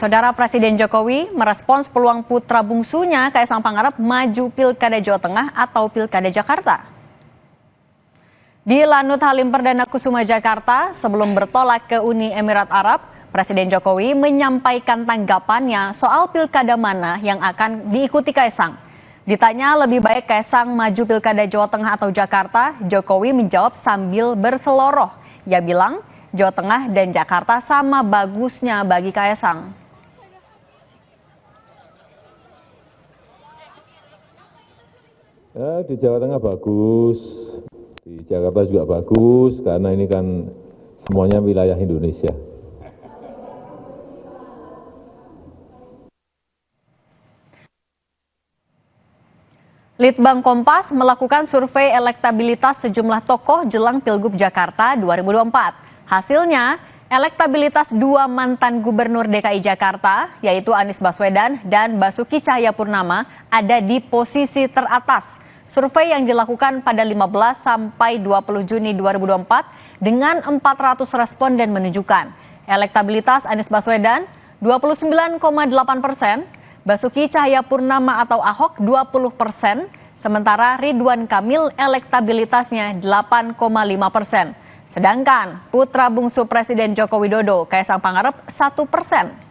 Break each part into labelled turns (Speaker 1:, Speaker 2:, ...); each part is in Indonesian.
Speaker 1: Saudara Presiden Jokowi merespons peluang putra bungsunya Kaisang Pangarep maju Pilkada Jawa Tengah atau Pilkada Jakarta. Di Lanut Halim Perdana Kusuma Jakarta, sebelum bertolak ke Uni Emirat Arab, Presiden Jokowi menyampaikan tanggapannya soal pilkada mana yang akan diikuti Kaisang. Ditanya lebih baik Kaisang maju Pilkada Jawa Tengah atau Jakarta, Jokowi menjawab sambil berseloroh. Ia bilang, Jawa Tengah dan Jakarta sama bagusnya bagi Kaisang.
Speaker 2: Ya, di Jawa Tengah bagus, di Jakarta juga bagus, karena ini kan semuanya wilayah Indonesia.
Speaker 1: Litbang Kompas melakukan survei elektabilitas sejumlah tokoh jelang Pilgub Jakarta 2024. Hasilnya, elektabilitas dua mantan gubernur DKI Jakarta, yaitu Anies Baswedan dan Basuki Cahayapurnama, ada di posisi teratas. Survei yang dilakukan pada 15 sampai 20 Juni 2024 dengan 400 responden menunjukkan elektabilitas Anies Baswedan 29,8%, Basuki Cahayapurnama atau Ahok 20%, sementara Ridwan Kamil elektabilitasnya 8,5%. Sedangkan putra bungsu Presiden Joko Widodo, Kaisang Pangarep 1%.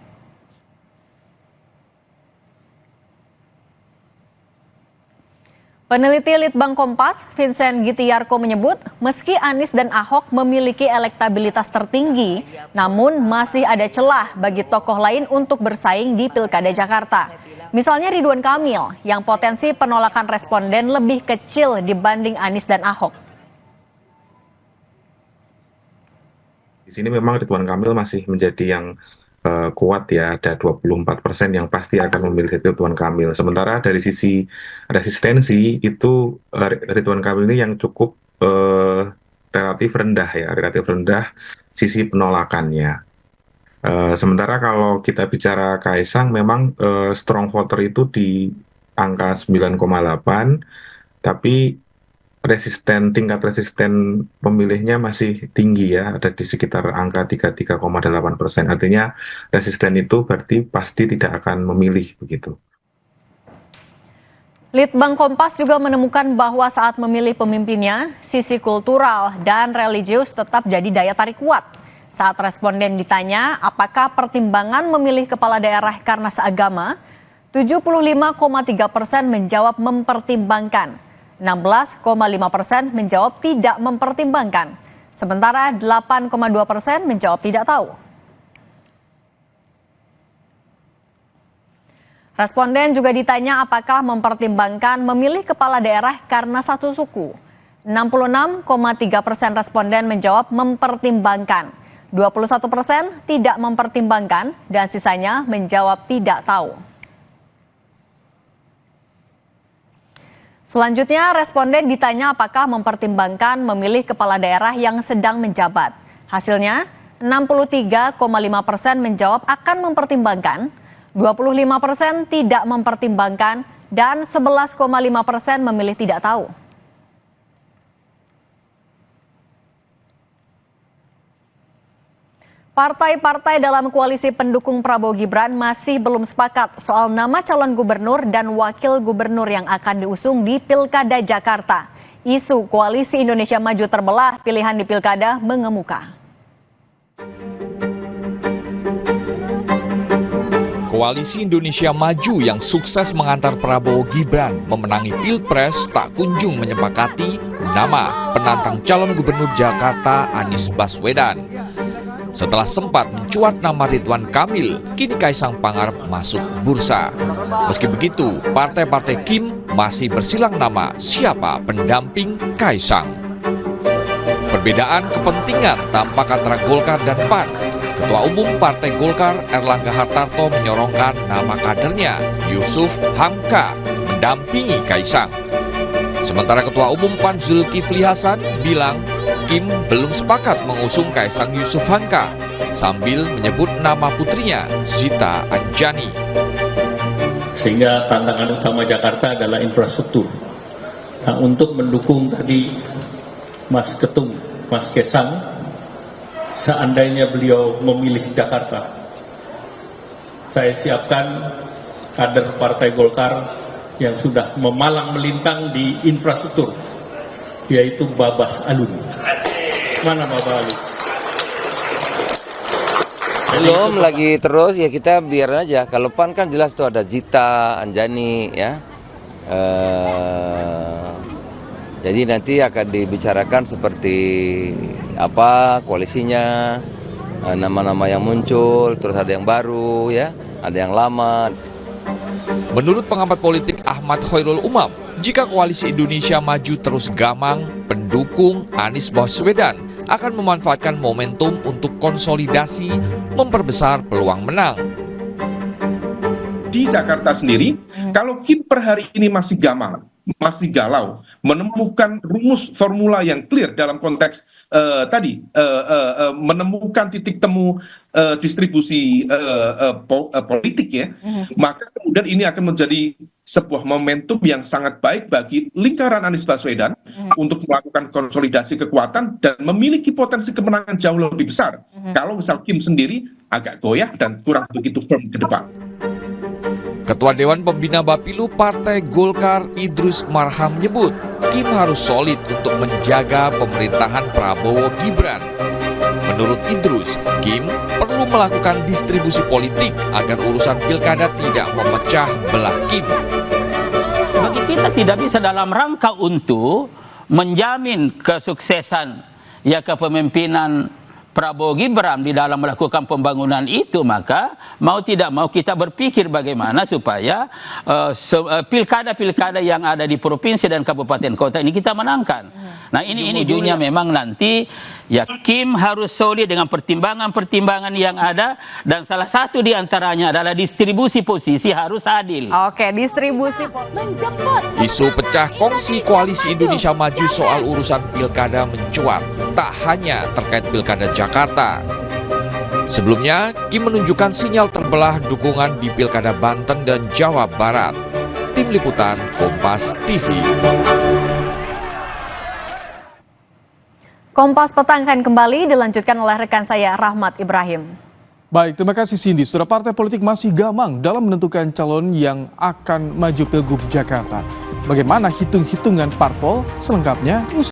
Speaker 1: Peneliti Litbang Kompas, Vincent Gitiarko menyebut, meski Anies dan Ahok memiliki elektabilitas tertinggi, namun masih ada celah bagi tokoh lain untuk bersaing di Pilkada Jakarta. Misalnya Ridwan Kamil, yang potensi penolakan responden lebih kecil dibanding Anies dan Ahok.
Speaker 3: Di sini memang Ridwan Kamil masih menjadi yang kuat ya, ada 24% yang pasti akan memilih Ridwan Kamil. Sementara dari sisi resistensi itu Ridwan Kamil ini yang cukup relatif rendah ya, relatif rendah sisi penolakannya. Sementara kalau kita bicara Kaisang, memang strong voter itu di angka 9,8, tapi tingkat resisten pemilihnya masih tinggi ya, ada di sekitar angka 33,8%. Artinya resisten itu berarti pasti tidak akan memilih begitu.
Speaker 1: Litbang Kompas juga menemukan bahwa saat memilih pemimpinnya, sisi kultural dan religius tetap jadi daya tarik kuat. Saat responden ditanya apakah pertimbangan memilih kepala daerah karena seagama, 75,3% menjawab mempertimbangkan. 16,5% menjawab tidak mempertimbangkan, sementara 8,2% menjawab tidak tahu. Responden juga ditanya apakah mempertimbangkan memilih kepala daerah karena satu suku. 66,3% responden menjawab mempertimbangkan, 21% tidak mempertimbangkan, dan sisanya menjawab tidak tahu. Selanjutnya, responden ditanya apakah mempertimbangkan memilih kepala daerah yang sedang menjabat. Hasilnya, 63,5% menjawab akan mempertimbangkan, 25% tidak mempertimbangkan, dan 11,5% memilih tidak tahu. Partai-partai dalam koalisi pendukung Prabowo Gibran masih belum sepakat soal nama calon gubernur dan wakil gubernur yang akan diusung di Pilkada Jakarta. Isu koalisi Indonesia Maju terbelah pilihan di Pilkada mengemuka.
Speaker 4: Koalisi Indonesia Maju yang sukses mengantar Prabowo Gibran memenangi Pilpres tak kunjung menyepakati nama penantang calon gubernur Jakarta Anies Baswedan. Setelah sempat mencuat nama Ridwan Kamil, kini Kaisang Pangarep masuk bursa. Meski begitu, partai-partai Kim masih bersilang nama siapa pendamping Kaisang. Perbedaan kepentingan tampak antara Golkar dan PAN. Ketua Umum Partai Golkar Erlangga Hartarto menyorongkan nama kadernya Yusuf Hamka mendampingi Kaisang. Sementara Ketua Umum PAN Zulkifli Hasan bilang Kim belum sepakat mengusung Kaisang Yusuf Hamka sambil menyebut nama putrinya Zita Anjani.
Speaker 5: Sehingga tantangan utama Jakarta adalah infrastruktur. Nah, untuk mendukung tadi Mas Ketum, Mas Kaisang, seandainya beliau memilih Jakarta, saya siapkan kader Partai Golkar yang sudah memalang melintang di infrastruktur, yaitu Babah Alun. Mana Babah Alun?
Speaker 6: Belum lagi terus ya, kita biar aja. Kalau PAN kan jelas tuh ada Zita, Anjani ya. Jadi nanti akan dibicarakan seperti apa koalisinya, nama-nama yang muncul, terus ada yang baru ya, ada yang lama.
Speaker 4: Menurut pengamat politik Ahmad Khairul Umam, jika Koalisi Indonesia Maju terus gamang, pendukung Anies Baswedan akan memanfaatkan momentum untuk konsolidasi, memperbesar peluang menang.
Speaker 7: Di Jakarta sendiri, kalau Kim per hari ini masih gamang, masih galau, menemukan rumus formula yang clear dalam konteks menemukan titik temu distribusi politik ya, maka kemudian ini akan menjadi sebuah momentum yang sangat baik bagi lingkaran Anies Baswedan untuk melakukan konsolidasi kekuatan dan memiliki potensi kemenangan jauh lebih besar. Kalau misal Kim sendiri agak goyah dan kurang begitu firm ke depan.
Speaker 4: Ketua Dewan Pembina Bapilu Partai Golkar Idrus Marham menyebut Kim harus solid untuk menjaga pemerintahan Prabowo Gibran. Menurut Idrus, Kim perlu melakukan distribusi politik agar urusan pilkada tidak memecah belah Kim.
Speaker 8: Bagi kita tidak bisa dalam rangka untuk menjamin kesuksesan ya kepemimpinan Prabowo Gibran di dalam melakukan pembangunan itu, maka mau tidak mau kita berpikir bagaimana supaya pilkada-pilkada yang ada di provinsi dan kabupaten kota ini kita menangkan. Nah ini dunia memang nanti ya Kim harus solid dengan pertimbangan-pertimbangan yang ada, dan salah satu di antaranya adalah distribusi posisi harus adil.
Speaker 1: Oke, distribusi menjemput.
Speaker 4: Isu pecah kongsi Koalisi Indonesia Maju soal urusan pilkada mencuat, tak hanya terkait pilkada Jakarta. Sebelumnya, Kim menunjukkan sinyal terbelah dukungan di pilkada Banten dan Jawa Barat. Tim Liputan Kompas TV.
Speaker 1: Kompas Petang akan kembali dilanjutkan oleh rekan saya Rahmat Ibrahim.
Speaker 9: Baik, terima kasih Cindy. Sudah partai politik masih gamang dalam menentukan calon yang akan maju Pilgub Jakarta. Bagaimana hitung-hitungan parpol selengkapnya?